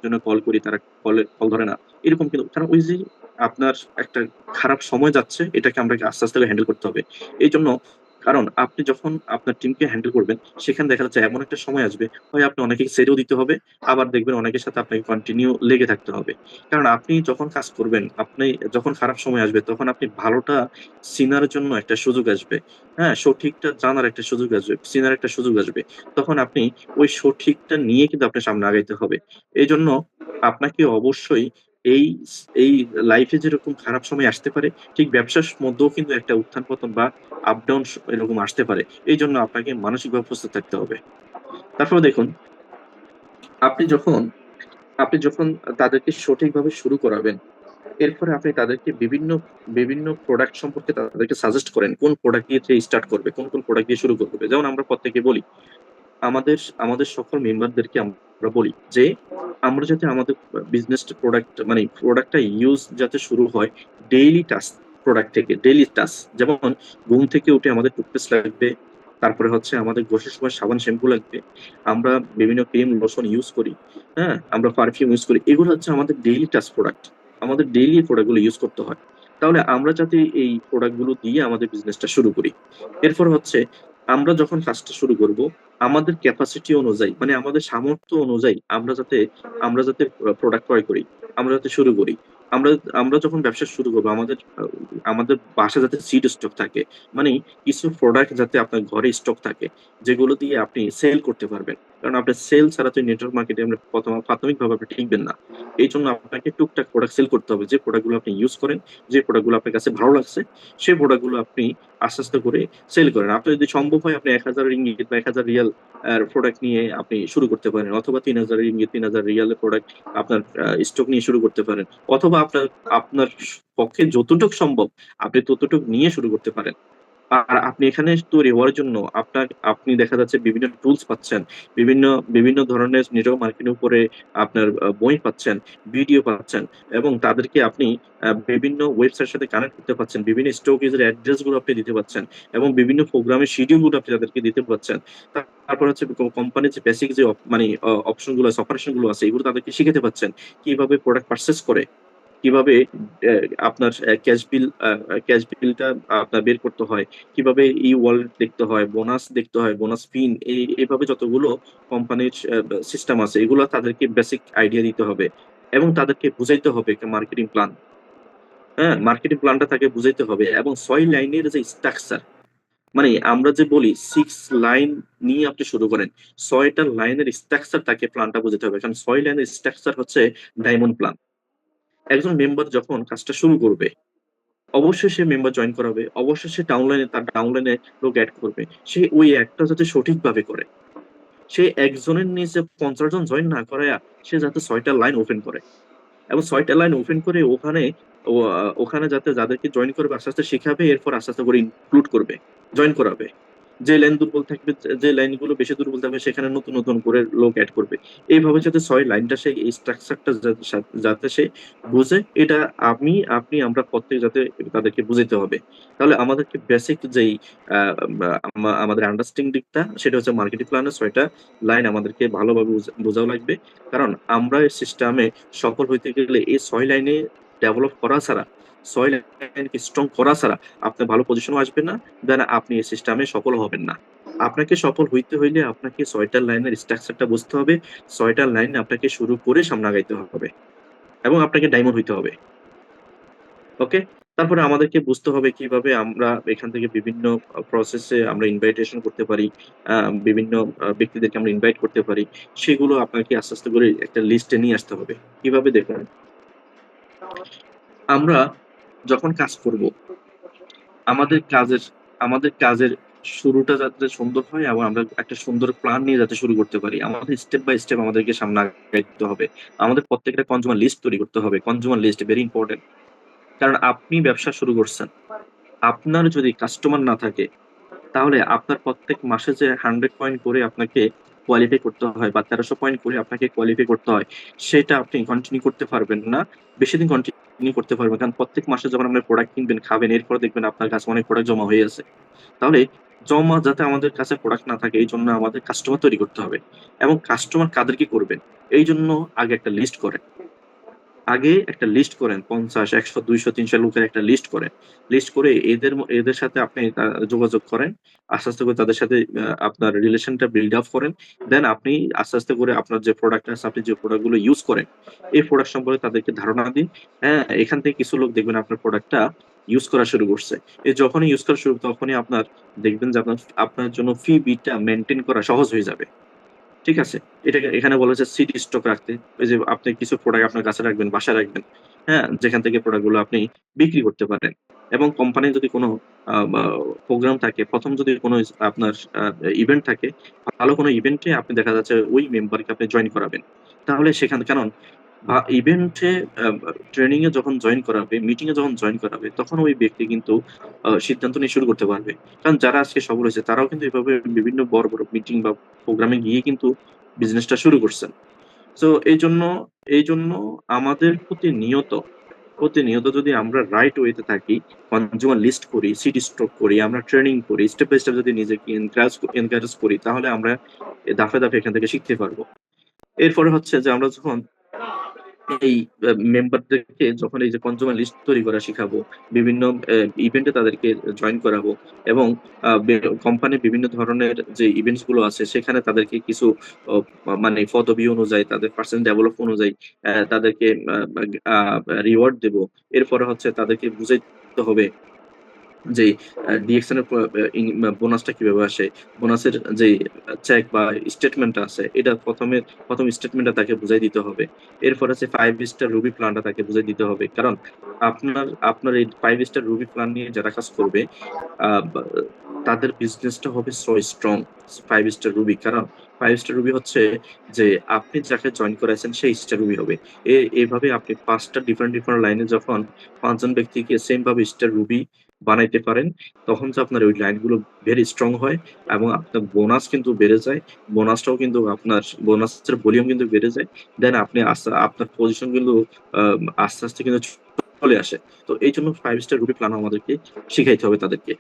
জন্য কল করি, তারা কল ধরে না। এরকম কিন্তু কারণ ওই যে আপনার একটা খারাপ সময় যাচ্ছে, এটাকে আমরা আস্তে, আস্তে হ্যান্ডেল করতে হবে। এইজন্য কারণ আপনি যখন আপনার টিমকে হ্যান্ডেল করবেন, সেখানে দেখা যাচ্ছে এমন একটা সময় আসবে, হয় আপনি অনেকে ছেড়েও দিতে হবে, আবার দেখবেন অনেকের সাথে আপনাকে কন্টিনিউ লেগে থাকতে হবে। কারণ আপনি যখন কাজ করবেন, আপনি যখন খারাপ সময় আসবে, তখন আপনি ভালোটা চিনার জন্য একটা সুযোগ আসবে। হ্যাঁ? সঠিকটা জানার একটা সুযোগ আসবে, চিনার একটা সুযোগ আসবে। তখন আপনি ওই সঠিকটা নিয়ে কিন্তু আপনার সামনে আগাইতে হবে। এজন্য আপনাকে অবশ্যই এই এই লাইফে যেরকম খারাপ সময় আসতে পারে, ঠিক ব্যবসার মধ্যেও কিন্তু একটা উত্থান-পতন বা আপ ডাউন এরকম আসতে পারে। এইজন্য আপনাকে মানসিকভাবে প্রস্তুত থাকতে হবে। তারপরে দেখুন, আপনি যখন আপনি যখন তাদেরকে সঠিকভাবে শুরু করাবেন, এরপরে আপনি তাদেরকে বিভিন্ন প্রোডাক্ট সম্পর্কে তাদেরকে সাজেস্ট করেন। কোন প্রোডাক্ট দিয়ে সে স্টার্ট করবে, কোন প্রোডাক্ট দিয়ে শুরু করবে। যেমন আমরা প্রত্যেকে বলি, আমাদের সকল মেম্বারদেরকে আমরা বলি যে, আমরা যাতে আমাদের বিজনেস প্রোডাক্ট মানে প্রোডাক্টটা ইউজ যাতে শুরু হয় ডেইলি টাস্ক প্রোডাক্ট থেকে, ডেইলি টাস্ক। যেমন ঘুম থেকে উঠে আমাদের টুথপেস্ট লাগবে। তারপরে হচ্ছে আমাদের গোসলের সময় সাবান, শ্যাম্পু লাগবে। আমরা বিভিন্ন ক্রিম, লোশন ইউজ করি। হ্যাঁ? আমরা পারফিউম ইউজ করি। এগুলো হচ্ছে আমাদের ডেইলি টাস্ক প্রোডাক্ট। আমাদের ডেইলি এই প্রোডাক্ট গুলো ইউজ করতে হয়। তাহলে আমরা যাতে এই প্রোডাক্ট গুলো দিয়ে আমাদের বিজনেসটা শুরু করি। এরপর হচ্ছে আমরা যখন কাজটা শুরু করব, আমাদের ক্যাপাসিটি অনুযায়ী মানে আমাদের সামর্থ্য অনুযায়ী আমরা যাতে প্রোডাক্ট ক্রয় করি। আমরা যাতে শুরু করি। আমরা আমরা যখন ব্যবসা শুরু করব আমাদের বাসায় যাতে সিড স্টক থাকে। মানে কিছু প্রোডাক্ট যাতে আপনার ঘরে স্টক থাকে, যেগুলো দিয়ে আপনি সেল করতে পারবেন। কারণ আপনার সেল ছাড়া তো নেটওয়ার্ক মার্কেটিং এ প্রাথমিকভাবে আপনি টিকবেন না। এইজন্য আপনাকে টুকটাক প্রোডাক্ট সেল করতে হবে। যে প্রোডাক্ট গুলো আপনি ইউজ করেন, যে প্রোডাক্ট গুলো আপনার কাছে ভালো লাগছে, সেই প্রোডাক্ট গুলো আপনি আস্তে করে সেল করেন। আপনার যদি সম্ভব হয় আপনি ৳১,০০০ বা ৳১,০০০ প্রোডাক্ট নিয়ে আপনি শুরু করতে পারেন। অথবা ৳৩,০০০ ৳৩,০০০ এর প্রোডাক্ট আপনার স্টক নিয়ে শুরু করতে পারেন। অথবা আপনার আপনার পক্ষে যতটুক সম্ভব আপনি ততটুক নিয়ে শুরু করতে পারেন। আর আপনি এখানে তৈরি হওয়ার জন্য আপনি দেখা যাচ্ছে বিভিন্ন টুলস পাচ্ছেন। বিভিন্ন বিভিন্ন ধরনের নেটওয়ার্ক মার্কেটিং এর উপরে আপনার বই পাচ্ছেন, ভিডিও পাচ্ছেন এবং তাদেরকে আপনি বিভিন্ন ওয়েবসাইটের সাথে কানেক্ট করতে পারছেন। বিভিন্ন স্টকেজ এর অ্যাড্রেস গুলো আপনি দিতে পারছেন এবং বিভিন্ন প্রোগ্রামের শিডিউল গুলো আপনি তাদেরকে দিতে পারছেন। তারপর হচ্ছে কোম্পানির যে বেসিক যে অপশন গুলো আছে, অপারেশন গুলো আছে এগুলো তাদেরকে শিখাতে পারছেন। কিভাবে প্রোডাক্ট পারচেজ করে কিভাবে অ্যা আপনার ক্যাশ বিলটা আপনার বের করতে হয়, কিভাবে ই-ওয়ালেট দেখতে হয়, বোনাস দেখতে হয়, বোনাস পিন এভাবে যতগুলো কোম্পানির সিস্টেম আছে এগুলো তাদেরকে বেসিক আইডিয়া দিতে হবে এবং তাদেরকে বুঝাইতে হবে একটা মার্কেটিং প্ল্যান। হ্যাঁ? মার্কেটিং প্ল্যানটা তাকে বুঝাইতে হবে এবং ৬ লাইনের যে স্ট্রাকচার মানে আমরা যে বলি ৬ লাইন নিয়ে আপনি শুরু করেন। ৬ টা লাইনের স্ট্রাকচার তাকে প্ল্যানটা বোঝাতে হবে। কারণ ৬ লাইনের স্ট্রাকচার হচ্ছে ডায়মন্ড প্ল্যান। একজন মেম্বার যখন কাজটা শুরু করবে, অবশ্যই সে মেম্বার জয়েন করাবে। অবশ্যই সে তার ডাউনলাইনে লোক এড করবে। সে ওই এডটা যাতে সঠিকভাবে করে। সে একজনের নিচে ৫০ জন জয়েন না করায়া সে যাতে ৬ টা লাইন ওপেন করে। এবং ৬ টা লাইন ওপেন করে ওখানে যাতে যাদেরকে জয়েন করবে আস্তে শিখাবে, এরপর আস্তে করে ইনক্লুড করবে, জয়েন করাবে। যে লাইন দুর্বল থাকবে, যে লাইনগুলো বেশি দুর্বল থাকবে সেখানে নতুন করে লোক এড করবে। এইভাবে যাতে ৬ লাইনটা সে এই স্ট্রাকচারটা যাতে সে বুঝে এটা আমরা প্রত্যেকে যাতে তাদেরকে বুঝাইতে হবে। তাহলে আমাদেরকে বেসিক যেই আ মা আমাদের আন্ডারস্ট্যান্ডিং টা সেটা হচ্ছে মার্কেটিং প্ল্যানের ৬ টা লাইন আমাদেরকে ভালোভাবে বোঝাও লাগবে। কারণ আমরা এই সিস্টেমে সফল হইতে গেলে এই ৬ লাইনে ডেভেলপ করা ছাড়া, ৬ লাইনকে স্ট্রং করা ছাড়া আপনার ভালো পজিশনও আসবে না, দেন আপনি এই সিস্টেমে সফল হবেন না। আপনাকে সফল হইতে হইলে আপনাকে ৬ টা লাইনের স্ট্রাকচারটা বুঝতে হবে। ৬ টা লাইন আপনাকে শুরু করে সামনে আগাইতে হবে এবং আপনাকে ডায়মন্ড হইতে হবে। ওকে? তারপরে আমাদেরকে বুঝতে হবে কিভাবে আমরা এখান থেকে বিভিন্ন প্রসেস এ আমরা ইনভাইটেশন করতে পারি। আ বিভিন্ন ব্যক্তিদেরকে আমরা ইনভাইট করতে পারি। সেগুলো আপনাকে আস্তে করে একটা লিস্টে নিয়ে আসতে হবে। কিভাবে দেখুন, আমরা যখন কাজ করব, আমাদের কাজের আমাদের কাজের শুরুটা যাতে সুন্দর হয় এবং আমরা একটা সুন্দর প্ল্যান নিয়ে যাতে শুরু করতে পারি। আমাদের স্টেপ বাই স্টেপ আমাদেরকে সামনে আগাইতে হবে। আমাদের প্রত্যেকটা কনজিউমার লিস্ট তৈরি করতে হবে। Consumer list very important. কারণ আপনি ব্যবসা শুরু করছেন। আপনার যদি কাস্টমার না থাকে তাহলে আপনার প্রত্যেক মাসে যে 100 পয়েন্ট করে আপনাকে কোয়ালিফাই করতে হয় বা ১৩০০ পয়েন্ট করে আপনাকে কোয়ালিফাই করতে হয়, সেটা আপনি কন্টিনিউ করতে পারবেন না। বেশিদিন কন্টিনিউ করতে পারবেন। কারণ প্রত্যেক মাসে যখন আপনি প্রোডাক্ট কিনবেন, খাবেন, এরপরে দেখবেন আপনার কাছে অনেক প্রোডাক্ট জমা হয়ে আছে। তাহলে জমা যাতে আমাদের কাছে প্রোডাক্ট না থাকে এইজন্য আমাদের কাস্টমার তৈরি করতে হবে। এবং কাস্টমার কাদেরকে করবেন? এইজন্য আগে একটা লিস্ট করেন। আগে একটা লিস্ট করেন ৫০, ১০০, ২০০, ৩০০ লোকের একটা লিস্ট করেন। লিস্ট করে এদের সাথে আপনি যোগাযোগ করেন। আস্তে, আস্তে করে তাদের সাথে আপনার রিলেশনটা বিল্ড আপ করেন। দেন আপনি আস্তে, আস্তে করে আপনার যে প্রোডাক্ট আছে, আপনি যে প্রোডাক্ট গুলো ইউস করেন, এই প্রোডাক্ট সম্পর্কে তাদেরকে ধারণা দিন। হ্যাঁ? এখান থেকে কিছু লোক দেখবেন আপনার প্রোডাক্টটা ইউস করা শুরু করছে। যখনই ইউস করা শুরু তখনই আপনার দেখবেন যে আপনার জন্য ফি বিটা মেইনটেইন করা সহজ হয়ে যাবে। ঠিক আছে? এখানে বলা হয়েছে সিডি স্টক রাখতে। ওই যে আপনি কিছু প্রোডাক্ট আপনার কাছে রাখবেন, বাসায় রাখবেন। হ্যাঁ? যেখান থেকে প্রোডাক্ট গুলো আপনি বিক্রি করতে পারেন। এবং কোম্পানির যদি কোনো বা প্রোগ্রাম থাকে, ১ম যদি কোনো আপনার আ ইভেন্ট থাকে, ভালো কোনো ইভেন্টে আপনি দেখা যাচ্ছে ওই মেম্বারকে আপনি জয়েন করাবেন। তাহলে সেখানে কারণ ইভেন্টে ট্রেনিং এ যখন জয়েন করাবে, মিটিং এ যখন জয়েন করাবে, তখন ওই ব্যক্তি কিন্তু সিদ্ধান্ত নিয়ে শুরু করতে পারবে। কারণ যারা আজকে সফল হয়েছে তারাও কিন্তু এভাবে বিভিন্ন বড়, বড় মিটিং বা প্রোগ্রামে গিয়ে কিন্তু বিজনেসটা শুরু করছেন। সো এইজন্য আমাদের প্রতিনিয়ত যদি আমরা রাইট ওয়ে তে থাকি, কনজিউমার লিস্ট করি, সিডি স্টক করি, আমরা ট্রেনিং করি, স্টেপ বাই স্টেপ যদি নিজেকে এনকারেজ করি তাহলে আমরা ধাপে, ধাপে এখান থেকে শিখতে পারবো। এরপরে হচ্ছে যে আমরা যখন এই মেম্বারদেরকে যখন এই যে কনজিউমার লিস্ট তৈরি করা শিখাবো, বিভিন্ন ইভেন্টে তাদেরকে জয়েন করাবো এবং আ বে কোম্পানির বিভিন্ন ধরনের যে ইভেন্টস গুলো আছে সেখানে তাদেরকে কিছু অ মানে পদবি অনুযায়ী তাদের পার্সোনাল ডেভেলপ অনুযায়ী তাদেরকে আ রিওয়ার্ড দেবো। এরপরে হচ্ছে তাদেরকে বুঝাইতে হবে যে ডিএক্সএন এর প ইন বোনাসটা কিভাবে আসে? বোনাসের যেই চেক বা স্টেটমেন্ট আছে এটা ১ম স্টেটমেন্টটা তাকে বুঝাই দিতে হবে। এরপর হচ্ছে 5 স্টার রুবি প্ল্যানটা তাকে বুঝাই দিতে হবে। কারণ আপনার এই 5 স্টার রুবি প্ল্যান নিয়ে যারা কাজ করবে আ বা তাদের বিজনেসটা হবে সো স্ট্রং 5 স্টার রুবি। কারণ 5 স্টার রুবি হচ্ছে যে আপনি যাকে জয়েন করাইছেন সেই স্টার রুবি হবে। এভাবে আপনি ৫ টা ডিফারেন্ট লাইনে যখন ৫ জন ব্যক্তিকে সেম ভাবে স্টার রুবি বানাইতে পারেন, তখন যে আপনার ওই লাইনগুলো ভেরি স্ট্রং হয় এবং আপনার বোনাস কিন্তু বেড়ে যায়। বোনাসটাও কিন্তু বোনাসের ভলিউম কিন্তু বেড়ে যায়। দেন আপনি আপনার পজিশন কিন্তু আস্তে, আস্তে কিন্তু চলে আসে। তো এইজন্য 5 স্টার রুবি প্ল্যান আমাদেরকে শিখাইতে হবে তাদেরকে।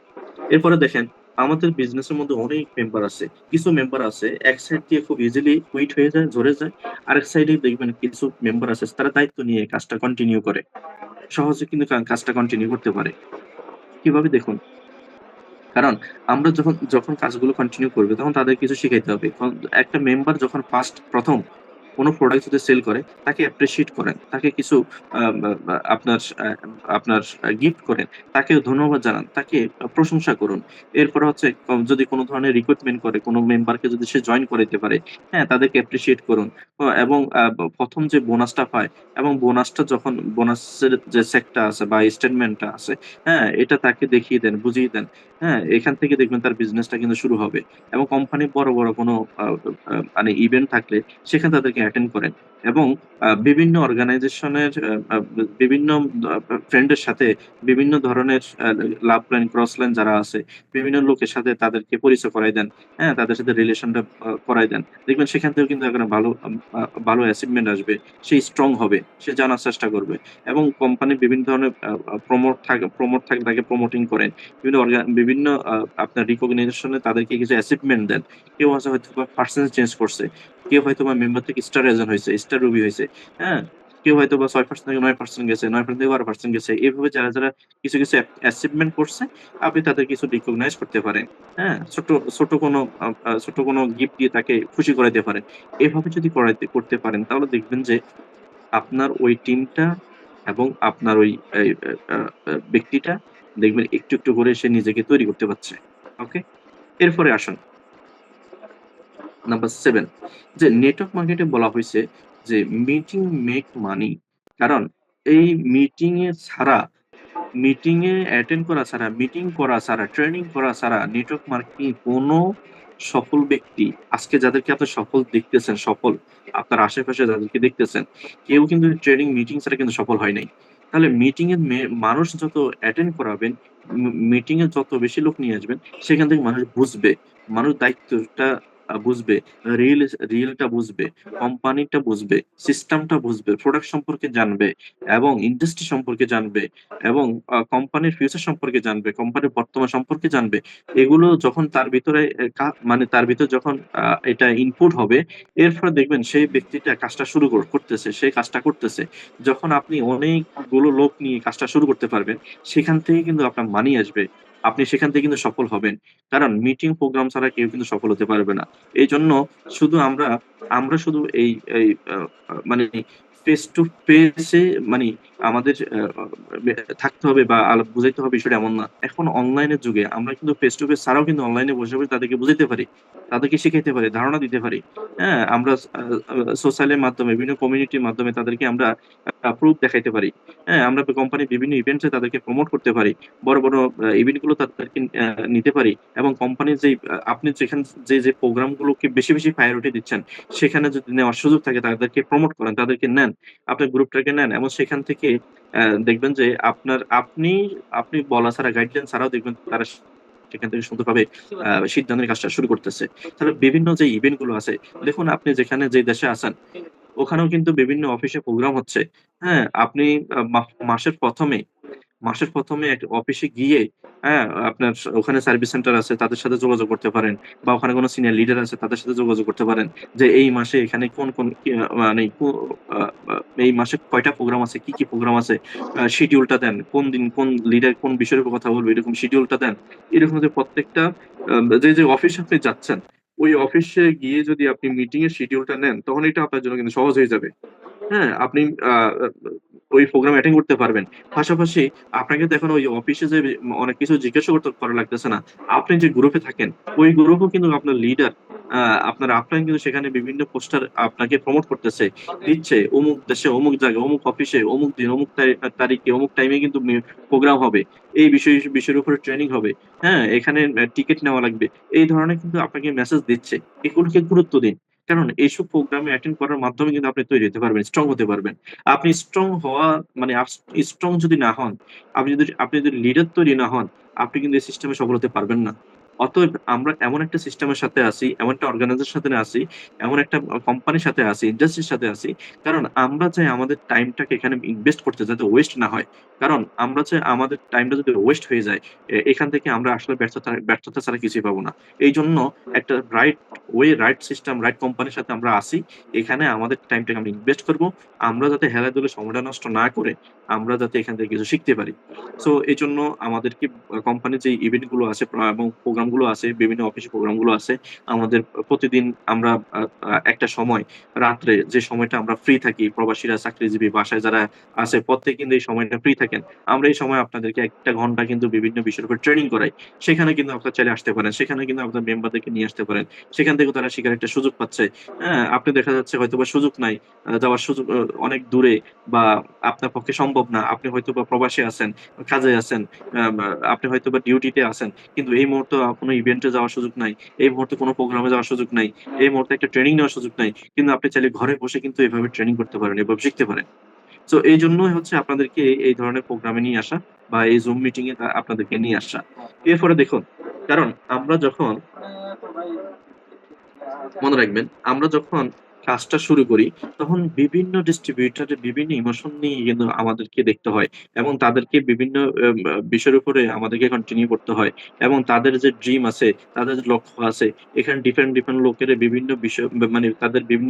এরপরে দেখেন আমাদের বিজনেসের মধ্যে অনেক মেম্বার আছে। কিছু মেম্বার আছে এক সাইড দিয়ে খুব ইজিলি কুইট হয়ে যায়, ঝরে যায়। আরেক সাইডে দেখবেন কিছু মেম্বার আছে তারা দায়িত্ব নিয়ে কাজটা কন্টিনিউ করে। সহজে কিন্তু কাজটা কন্টিনিউ করতে পারে। কিভাবে দেখুন? কারণ আমরা যখন কাজগুলো কন্টিনিউ করবে তখন তাদের কিছু শিখাইতে হবে। একটা মেম্বার যখন ১ম কোন প্রোডাক্ট যদি সেল করে তাকে অ্যাপ্রিশিয়েট করেন। তাকে কিছু আ বা বা আপনার গিফট করেন। তাকে ধন্যবাদ জানান। তাকে প্রশংসা করুন। এরপরে হচ্ছে যদি কোন ধরনের রিক্রুটমেন্ট করে, কোন মেম্বারকে যদি সে জয়েন করাইতে পারে, হ্যাঁ? তাদেরকে অ্যাপ্রিশিয়েট করুন। এবং ১ম যে বোনাসটা পায় এবং বোনাসটা যখন বোনাসের যে চেকটা আছে বা স্টেটমেন্টটা আছে, হ্যাঁ? এটা তাকে দেখিয়ে দেন, বুঝিয়ে দেন। হ্যাঁ? এখান থেকে দেখবেন তার বিজনেসটা কিন্তু শুরু হবে। এবং কোম্পানির বড় কোনো আ আ মানে ইভেন্ট থাকলে সেখানে তাদেরকে অ্যাটেন্ড করেন। এবং বিভিন্ন অর্গানাইজেশনের বিভিন্ন ফ্রেন্ডের সাথে বিভিন্ন ধরনের লাভ লাইন, ক্রস লাইন যারা আছে, বিভিন্ন লোকের সাথে তাদেরকে পরিচয় করায় দেন। হ্যাঁ? তাদের সাথে রিলেশনটা করায় দেন। দেখবেন সেখান থেকেও কিন্তু একটা ভালো অ্যাচিভমেন্ট আসবে। সে স্ট্রং হবে। সে জানার চেষ্টা করবে। এবং কোম্পানির বিভিন্ন ধরনের আ আ প্রমোট থাকলে তাকে প্রমোটিং করেন। বিভিন্ন আপনার রিকগনিশন এ তাদেরকে কিছু অ্যাচিভমেন্ট দেন। কেউ আছে হয়তোবা পার্সেন্টেজ চেঞ্জ করছে। কেউ হয়তোবা মেম্বার থেকে স্টার এজেন্ট হইছে, স্টার রুবি হইছে। হ্যাঁ? কেউ হয়তোবা ৬% থেকে ৯% গেছে, ৯% থেকে ১২% গেছে। এভাবে যারা কিছু অ্যাচিভমেন্ট করছে, আপনি তাদের কিছু রিকগনাইজ করতে পারেন। হ্যাঁ? ছোট কোনো গিফট দিয়ে তাকে খুশি করাইতে পারেন। এভাবে যদি করতে পারেন তাহলে দেখবেন যে আপনার ওই টিমটা এবং আপনার ওই এই আ আ ব্যক্তিটা দেখবেন একটু করে সে নিজেকে তৈরি করতে পারছে। ওকে? এরপরে আসুন নাম্বার 7 যে নেটওয়ার্ক মার্কেটে বলা হইছে যে মিটিং মেক মানি। কারণ এই মিটিং এ ছাড়া মিটিং এ অ্যাটেন্ড করা ছাড়া, মিটিং করা ছাড়া, ট্রেনিং করা ছাড়া নেটওয়ার্ক মার্কেটিং কোনো সফল ব্যক্তি আজকে যাদেরকে আপনি সফল দেখতেছেন, আপনার আশেপাশে যাদেরকে দেখতেছেন, কেউ কিন্তু ট্রেনিং মিটিং ছাড়া কিন্তু সফল হয় নাই। তাহলে মিটিং এ মানুষ যত অ্যাটেন্ড করাবেন, মিটিং এ যত বেশি লোক নিয়ে আসবেন, সেখান থেকে মানুষ বুঝবে। মানুষ দায়িত্বটা বুঝবে, রিল রিলটা বুঝবে, কোম্পানিটা বুঝবে, সিস্টেমটা বুঝবে, প্রোডাক্ট সম্পর্কে জানবে এবং ইন্ডাস্ট্রি সম্পর্কে জানবে এবং কোম্পানির ফিউচার সম্পর্কে জানবে, কোম্পানির বর্তমান সম্পর্কে জানবে। এগুলো যখন তার ভিতরে মানে তার ভিতর যখন এটা ইনপুট হবে, এর ফলে দেখবেন সেই ব্যক্তিটা কাজটা শুরু করতেছে, সে কাজটা করতেছে। যখন আপনি অনেকগুলো লোক নিয়ে কাজটা শুরু করতে পারবেন, সেখান থেকে কিন্তু আপনার মানি আসবে। আপনি সেখান থেকে কিন্তু সফল হবেন। কারণ মিটিং প্রোগ্রাম ছাড়া কেউ কিন্তু সফল হতে পারবে না। এইজন্য শুধু আমরা শুধু এই আ আ মানে ফেস টু ফেস এ মানি আমাদের থাকতে হবে বা বুঝাইতে হবে বিষয়টা এমন না। এখন অনলাইনের যুগে আমরা কিন্তু ফেস টু ফেস ছাড়াও কিন্তু অনলাইনে বসে তাদেরকে বুঝাইতে পারি। তাদেরকে শিখাইতে পারি, ধারণা দিতে পারি। হ্যাঁ? আমরা আ আ সোশ্যালের মাধ্যমে বিভিন্ন কমিউনিটির মাধ্যমে তাদেরকে আমরা প্রুফ দেখাইতে পারি। হ্যাঁ? আমরা কোম্পানির বিভিন্ন ইভেন্টস এ তাদেরকে প্রমোট করতে পারি। বড় ইভেন্ট গুলো তাদেরকে নিতে পারি এবং কোম্পানির যেই আপনি যেখানে যে প্রোগ্রাম গুলোকে বেশি প্রায়োরিটি দিচ্ছেন, সেখানে যদি নেওয়ার সুযোগ থাকে তাদেরকে প্রমোট করেন, তাদেরকে নেন। আপনার গ্রুপটাকে নেন এবং সেখান থেকে দেখবেন যে আপনি বলা ছাড়া গাইডলাইন ছাড়াও দেখবেন তারা সেখান থেকে সুন্দরভাবে সিদ্ধান্তের কাজটা শুরু করতেছে। তাহলে বিভিন্ন যে ইভেন্ট গুলো আছে, দেখুন আপনি যেখানে যে দেশে আছেন ওখানেও কিন্তু বিভিন্ন অফিসে প্রোগ্রাম হচ্ছে। হ্যাঁ? আপনি আ মা মাসের ১ম এ এক অফিসে গিয়ে, হ্যাঁ? আপনার ওখানে সার্ভিস সেন্টার আছে তাদের সাথে যোগাযোগ করতে পারেন বা ওখানে কোন সিনিয়র লিডার আছে তাদের সাথে যোগাযোগ করতে পারেন। যে এই মাসে এখানে কোন কি মানে আ আ এই মাসে কয়টা প্রোগ্রাম আছে, কি প্রোগ্রাম আছে, শিডিউলটা দেন। কোন দিন কোন লিডার কোন বিষয়ের উপর কথা বলবে এরকম শিডিউলটা দেন। এরকম যে প্রত্যেকটা যে অফিসে আপনি যাচ্ছেন, ওই অফিসে গিয়ে যদি আপনি মিটিং এর শিডিউলটা নেন, তখন এটা আপনার জন্য কিন্তু সহজ হয়ে যাবে। হ্যাঁ? আপনি আ আ ওই প্রোগ্রাম অ্যাটেন্ড করতে পারবেন। পাশাপাশি আপনাকে তো এখন ওই অফিসে যে অনেক কিছু জিজ্ঞাসা করা লাগতেছে না। আপনি যে গ্রুপে থাকেন, ওই গ্রুপও কিন্তু আপনার লিডার আপনার আপলাইন কিন্তু সেখানে বিভিন্ন পোস্টার আপনাকে প্রমোট করতেছে। দিচ্ছে অমুক দেশে, অমুক জায়গায়, অমুক অফিসে, অমুক দিন, অমুক তারিখে, অমুক টাইমে কিন্তু প্রোগ্রাম হবে। এই বিষয়ের উপরে ট্রেনিং হবে। হ্যাঁ? এখানে টিকেট নেওয়া লাগবে। এই ধরনের কিন্তু আপনাকে মেসেজ দিচ্ছে। এগুলোকে গুরুত্ব দিন। কারণ এইসব প্রোগ্রামে অ্যাটেন্ড করার মাধ্যমে কিন্তু আপনি তৈরি হতে পারবেন, স্ট্রং হতে পারবেন। আপনি স্ট্রং হওয়া মানে স্ট্রং যদি না হন, আপনি যদি লিডার তৈরি না হন, আপনি কিন্তু এই সিস্টেমে সফল হতে পারবেন না। অতএব আমরা এমন একটা সিস্টেমের সাথে আছি, এমন একটা অর্গানাইজেশন সাথে আছি, এমন একটা কোম্পানির সাথে আছি, ইন্ডাস্ট্রির সাথে আছি। কারণ আমরা চাই আমাদের টাইমটাকে এখানে ইনভেস্ট করতে যাতে ওয়েস্ট না হয়। কারণ আমরা চাই আমাদের টাইমটা যদি ওয়েস্ট হয়ে যায়, এখান থেকে আমরা আসলে ব্যর্থতা ছাড়া কিছুই পাবো না। এইজন্য একটা রাইট সিস্টেম, রাইট কোম্পানির সাথে আমরা আছি। এখানে আমাদের টাইমটাকে আমরা ইনভেস্ট করব। আমরা যাতে হেলাদুলে সময়টা নষ্ট না করে, আমরা যাতে এখান থেকে কিছু শিখতে পারি। সো এজন্য আমাদেরকে কোম্পানির যে ইভেন্ট গুলো আছে এবং প্রোগ্রাম গুলো আছে, বিভিন্ন অফিসে প্রোগ্রাম গুলো আছে, আমাদের প্রতিদিন আমরা আ আ একটা সময় রাত্রে যে সময়টা আমরা ফ্রি থাকি, প্রবাসীরা, চাকরিজীবী, বাসায় যারা আছে প্রত্যেকে কিন্তু এই সময়টা ফ্রি থাকেন। আমরা এই সময় আপনাদেরকে ১ টা ঘন্টা কিন্তু বিভিন্ন বিষয়ের উপর ট্রেনিং করাই। সেখানে কিন্তু আপনারা চাইলে আসতে পারেন। সেখানে কিন্তু আপনার মেম্বারদেরকে নিয়ে আসতে পারেন। সেখান থেকেও তারা শিখার একটা সুযোগ পাচ্ছে। হ্যাঁ? আপনি দেখা যাচ্ছে হয়তোবা সুযোগ নাই। যাওয়ার সুযোগ অনেক দূরে বা আপনার পক্ষে সম্ভব না। আপনি হয়তোবা প্রবাসে আছেন, কাজে আছেন, বা আপনি হয়তোবা ডিউটিতে আছেন। কিন্তু এই মুহূর্তে কোন ইভেন্টে যাওয়ার সুযোগ নাই। এই মুহূর্তে কোন প্রোগ্রামে যাওয়ার সুযোগ নাই। এই মুহূর্তে একটা ট্রেনিং নেওয়ার সুযোগ নাই। কিন্তু আপনি চাইলে ঘরে বসে কিন্তু এভাবে ট্রেনিং করতে পারেন, এভাবে শিখতে পারেন। সো এইজন্যই হচ্ছে আপনাদেরকে এই ধরনের প্রোগ্রামে নিয়ে আসা বা এই Zoom মিটিং এ আপনাদেরকে নিয়ে আসা। এরপরে দেখুন, কারণ আমরা যখন মনে রাখবেন, আমরা যখন কাজটা শুরু করি, তখন বিভিন্ন ডিস্ট্রিবিউটরের বিভিন্ন ইমোশন নিয়ে কিন্তু আমাদেরকে দেখতে হয় এবং তাদেরকে বিভিন্ন বিষয়ের উপরে আমাদেরকে কন্টিনিউ করতে হয় এবং তাদের যে ড্রিম আছে, তাদের যে লক্ষ্য আছে, এখানে ডিফারেন্ট লোকের বিভিন্ন বিষয় মানে তাদের ভিন্ন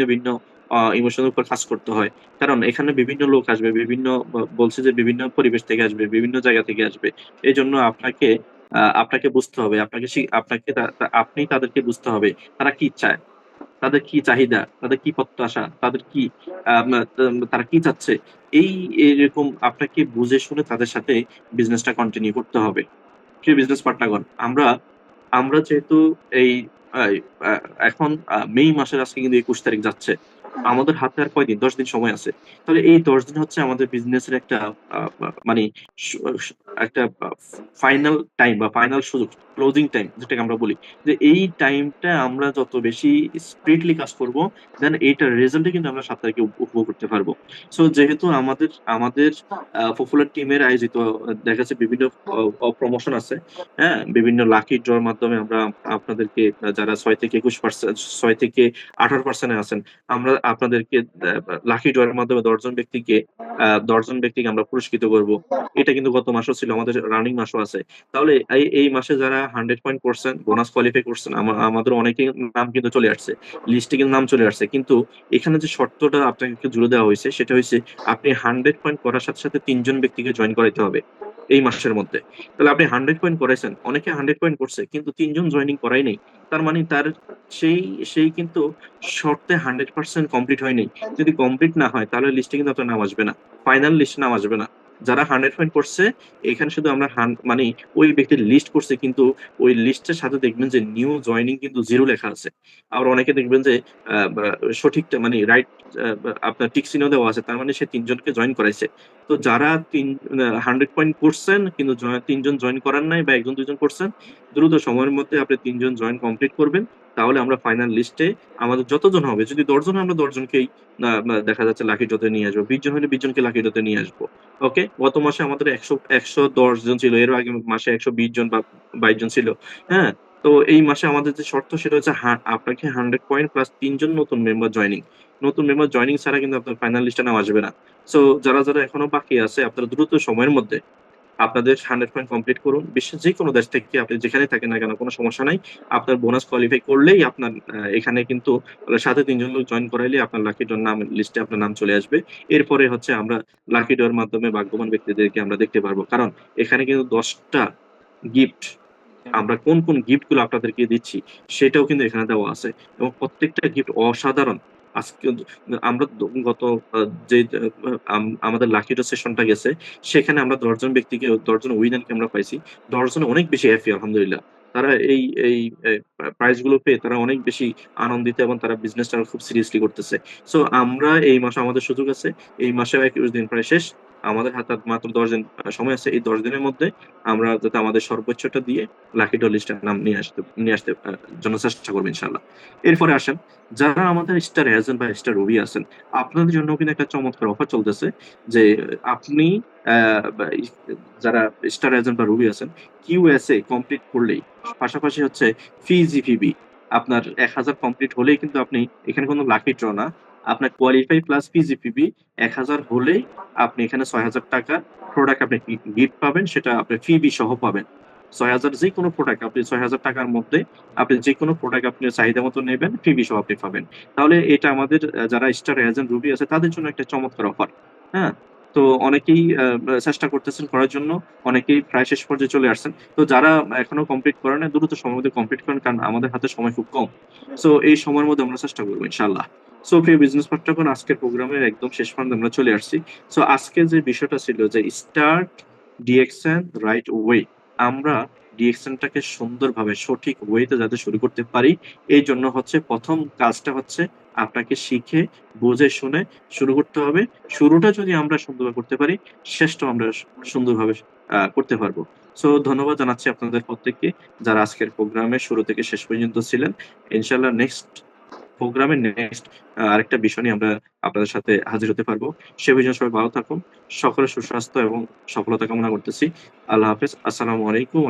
ইমোশনের উপর কাজ করতে হয়। কারণ এখানে বিভিন্ন লোক আসবে, বিভিন্ন বলছি যে বিভিন্ন পরিবেশ থেকে আসবে, বিভিন্ন জায়গা থেকে আসবে। এজন্য আপনাকে বুঝতে হবে। আপনাকে আপনি তাদেরকে বুঝতে হবে। তারা কি চায়? তাদের কি চাহিদা, তাদের কি প্রত্যাশা, তাদের কি তারা কি চাচ্ছে? এরকম আপনাকে বুঝে শুনে তাদের সাথে বিজনেসটা কন্টিনিউ করতে হবে। প্রিয় বিজনেস পার্টনারগণ, আমরা যেহেতু এই আই আ এখন মে মাসের আজকে কিন্তু ২১ তারিখ যাচ্ছে। আমাদের হাতে আর কয়দিন? ১০ দিন সময় আছে। তাহলে এই ১০ দিন হচ্ছে আমাদের বিজনেসের একটা মানে স স একটা ফাইনাল টাইম বা ফাইনাল সুযোগ, ক্লোজিং টাইম যেটাকে আমরা বলি। যে এই টাইমটা আমরা যত বেশি স্পিডলি কাজ করব, দেন এইটার রেজাল্টই কিন্তু আমরা ৭ তারিখে উপভোগ করতে পারবো। সো যেহেতু আমাদের পপুলার টিমের আয়োজিত দেখা যাচ্ছে বিভিন্ন প্রমোশন আছে, হ্যাঁ? বিভিন্ন লাকি ড্রর মাধ্যমে আমরা আপনাদেরকে যারা ৬-২১% ৬-১৮% এ আছেন, আমরা আপনাদেরকে লাকি ড্র এর মাধ্যমে ১০ জন ব্যক্তিকে আমরা পুরস্কৃত করব। এটা কিন্তু গত মাসও ছিল। আমাদের রানিং মাসও আছে। তাহলে এই মাসে যারা 100 পয়েন্ট করছেন, বোনাস কোয়ালিফাই করছেন, আমাদের অনেকের নাম কিন্তু চলে আসছে। লিস্টে কিন্তু নাম চলে আসছে। কিন্তু এখানে যে শর্তটা আপনাকে জুড়ে দেওয়া হইছে সেটা হইছে আপনি 100 পয়েন্ট করার সাথে, সাথে ৩ জন ব্যক্তিকে জয়েন করাইতে হবে এই মাসের মধ্যে। তাহলে আপনি 100 পয়েন্ট করাইছেন। অনেকে 100 পয়েন্ট করছে কিন্তু ৩ জন জয়েনিং করাই নাই। তার মানে সেই সেই কিন্তু শর্তে 100% কমপ্লিট হয় নাই। যদি কমপ্লিট না হয় তাহলে লিস্টে কিন্তু আপনার নাম আসবে না। ফাইনাল লিস্টে নাম আসবে না। যারা 100 পয়েন্ট করছে এখানে শুধু আমরা মানে ওই ব্যক্তির লিস্ট করছি কিন্তু ওই লিস্টের সাথে দেখবেন যে নিউ জয়েনিং কিন্তু 0 লেখা আছে। আবার অনেকে দেখবেন যে আ বা সঠিকটা মানে রাইট আপনার টিক চিহ্ন দেওয়া আছে। তার মানে সে ৩ জনকে জয়েন করাইছে। তো যারা 100 পয়েন্ট করছেন কিন্তু ৩ জন জয়েন করান নাই বা ১ জন ২ জন করছেন, দ্রুত সময়ের মধ্যে আপনি ৩ জন জয়েন কমপ্লিট করবেন। তাহলে আমরা ফাইনাল লিস্টে আমাদের যতজন হবে যদি ১০ জন হয় আমরা ১০ জনকেই দেখা যাচ্ছে লাকি ড্রতে নিয়ে আসবো। ২০ জন হলে ২০ জনকে লাকি ড্রতে নিয়ে আসবো। ওকে? গত মাসে আমাদের ১১০ জন ছিল। এর আগে মাসে ১২০ জন বা ২২ জন ছিল। হ্যাঁ? তো এই মাসে আমাদের যে শর্ত সেটা হচ্ছে আপনাকে 100 পয়েন্ট প্লাস ৩ জন নতুন মেম্বার জয়েনিং। নতুন মেম্বার জয়েনিং ছাড়া কিন্তু আপনার ফাইনাল লিস্টে নাম আসবে না। সো যারা এখনো বাকি আছে আপনারা দ্রুত সময়ের মধ্যে আপনাদের 100 পয়েন্ট কমপ্লিট করুন। বিশ্বের যেকোনো দেশ থেকে আপনি যেখানেই থাকেন না কেন কোন সমস্যা নাই। আপনার বোনাস কোয়ালিফাই করলেই আপনার এখানে কিন্তু সাথে ৩ জন লোক জয়েন করাইলেই আপনার লাকি ড্র নাম লিস্টে আপনার নাম চলে আসবে। এরপরে হচ্ছে আমরা লাকি ড্রর মাধ্যমে ভাগ্যবান ব্যক্তিদেরকে আমরা দেখতে পারবো। কারণ এখানে কিন্তু ১০ টা গিফট আমরা কোন গিফট গুলো আপনাদেরকে দিচ্ছি সেটাও কিন্তু এখানে দেওয়া আছে। এবং প্রত্যেকটা গিফট অসাধারণ। আজকে আমরা গত আ যে আমাদের লাকি ড্র সেশনটা গেছে সেখানে আমরা ১০ জন ব্যক্তিকে ১০ জন উইনারকে আমরা পাইছি। ১০ জনে অনেক বেশি হ্যাপি আলহামদুলিল্লাহ। তারা এই প্রাইজ গুলো পেয়ে তারা অনেক বেশি আনন্দিত এবং তারা বিজনেসটা আরো খুব সিরিয়াসলি করতেছে। সো আমরা এই মাসে আমাদের সুযোগ আছে। এই মাসেও ২১ দিন প্রায় শেষ। আমাদের হাতে আর মাত্র ১০ দিন সময় আছে। এই ১০ দিনের মধ্যে আমরা যাতে আমাদের সর্বোচ্চটা দিয়ে লাকি ড্র লিস্টে নাম নিয়ে আসতে জন্য চেষ্টা করব ইনশাআল্লাহ। এরপরে আসেন, যারা আমাদের স্টার এজেন্ট বা স্টার রবি আছেন, আপনাদের জন্য কিন্তু একটা চমৎকার অফার চলতেছে যে আপনি অ্যা বা যারা স্টার এজেন্ট বা রবি আছেন, কিউএসএ কমপ্লিট করলেই পাশাপাশি হচ্ছে ফি জিপিবি আপনার ১,০০০ কমপ্লিট হলেই কিন্তু আপনি এখানে কোনো লাকি ড্র না। আপনার কোয়ালিফাই প্লাস পিজিপিবি ১,০০০ হলেই আপনি এখানে ৳৬,০০০ প্রোডাক্ট আপনি গিফট পাবেন সেটা আপনি ফ্রিবি সহ পাবেন। ৬,০০০ যেকোনো প্রোডাক্ট আপনি ৳৬,০০০ র মধ্যে আপনি যেকোনো প্রোডাক্ট আপনি চাহিদা মতো নেবেন, ফ্রিবি সহ আপনি পাবেন। তাহলে এটা আমাদের যারা স্টার এজেন্ট রুবি আছে তাদের জন্য একটা চমৎকার অফার। হ্যাঁ? তো অনেকেই চেষ্টা করতেছেন করার জন্য। অনেকেই প্রায় শেষ পর্যায়ে চলে আসছেন। তো যারা এখনো কমপ্লিট করে নাই দ্রুত সময়ের মধ্যে কমপ্লিট করেন। কারণ আমাদের হাতে সময় খুব কম। সো এই সময়ের মধ্যে আমরা চেষ্টা করব ইনশাআল্লাহ। সো প্রিয় বিজনেস পার্টনারগণ আজকের প্রোগ্রামের একদম শেষ পর্যায়ে আমরা চলে আসছি। সো আজকে যে বিষয়টা ছিল যে স্টার্ট ডিএকশন রাইট ওয়ে। আমরা ডিএকশনটাকে সুন্দরভাবে সঠিক ওয়েতে যাতে শুরু করতে পারি, এইজন্য হচ্ছে ১ম কাজটা হচ্ছে আপনাকে শিখে, বুঝে শুনে শুরু করতে হবে। শুরুটা যদি আমরা সুন্দরভাবে করতে পারি, শেষটাও আমরা সুন্দরভাবে করতে পারবো। সো ধন্যবাদ জানাচ্ছি আপনাদের প্রত্যেককে যারা আজকের প্রোগ্রামের শুরু থেকে শেষ পর্যন্ত ছিলেন। ইনশাআল্লাহ নেক্সট প্রোগ্রামে নেক্সট আরেকটা বিষয় নিয়ে আমরা আপনাদের সাথে হাজির হতে পারবো। সে পর্যন্ত সবাই ভালো থাকুন। সকলের সুস্বাস্থ্য এবং সফলতা কামনা করতেছি। আল্লাহ হাফেজ। আসসালামু আলাইকুম।